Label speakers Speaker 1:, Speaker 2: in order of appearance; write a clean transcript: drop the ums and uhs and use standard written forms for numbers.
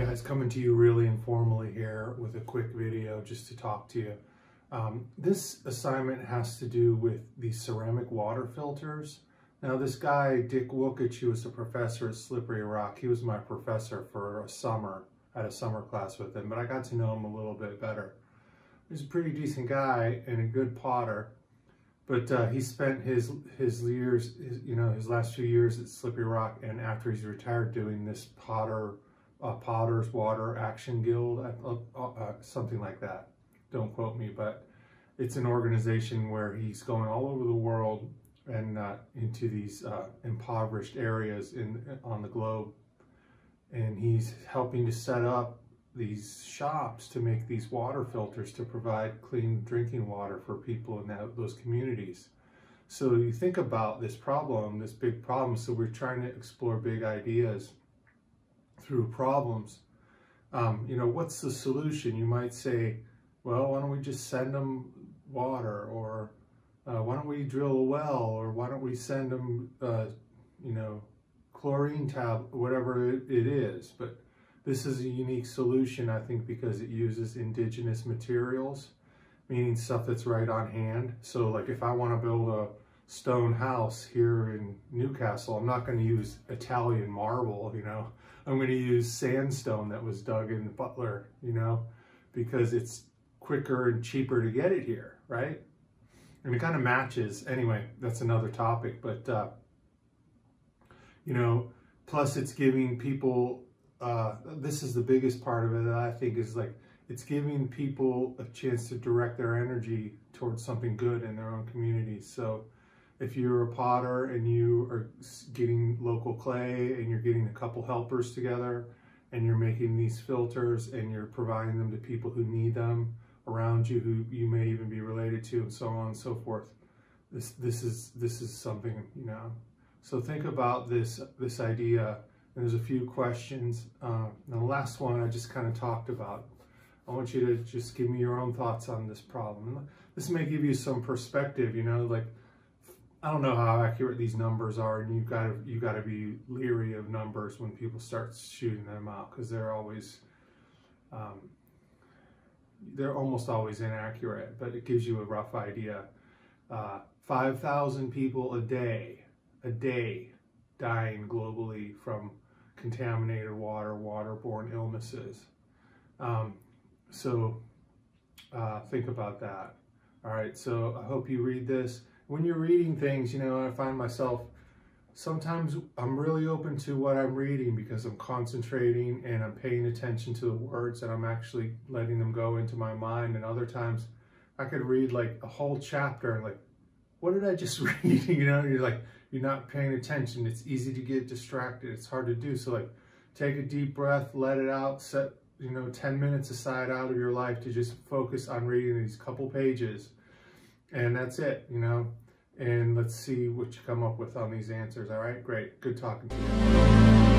Speaker 1: guys, coming to you really informally here with a quick video just to talk to you. This assignment has to do with these ceramic water filters. Now this guy, Dick Wookich, who was a professor at Slippery Rock, he was my professor for a summer. I had a summer class with him, but I got to know him a little bit better. He's a pretty decent guy and a good potter, but he spent his last few years at Slippery Rock, and after he's retired, doing this Potter's Water Action Guild, something like that. Don't quote me, but it's an organization where he's going all over the world and into these impoverished areas on the globe, and he's helping to set up these shops to make these water filters to provide clean drinking water for people in those communities. So you think about this problem, this big problem. So we're trying to explore big ideas through problems. What's the solution? You might say, well, why don't we just send them water, or why don't we drill a well, or why don't we send them, chlorine whatever it is. But this is a unique solution, I think, because it uses indigenous materials, meaning stuff that's right on hand. So like if I want to build a stone house here in Newcastle, I'm not going to use Italian marble, I'm going to use sandstone that was dug in Butler, because it's quicker and cheaper to get it here, right? And it kind of matches. Anyway, that's another topic, but, plus it's giving people, this is the biggest part of it that I think is like, it's giving people a chance to direct their energy towards something good in their own communities. So if you're a potter and you are getting local clay and you're getting a couple helpers together and you're making these filters and you're providing them to people who need them around you, who you may even be related to, and so on and so forth, this is something, So think about this idea. And there's a few questions. The last one I just kind of talked about. I want you to just give me your own thoughts on this problem. This may give you some perspective, like, I don't know how accurate these numbers are, and you got to be leery of numbers when people start shooting them out, because they're almost always inaccurate, but it gives you a rough idea. 5,000 people a day dying globally from contaminated water, waterborne illnesses. Think about that. All right, so I hope you read this. When you're reading things, I find myself, sometimes I'm really open to what I'm reading because I'm concentrating and I'm paying attention to the words and I'm actually letting them go into my mind. And other times I could read like a whole chapter and like, what did I just read? You're like, you're not paying attention. It's easy to get distracted. It's hard to do. So like, take a deep breath, let it out, set 10 minutes aside out of your life to just focus on reading these couple pages. And that's it, and let's see what you come up with on these answers. All right, great. Good talking to you.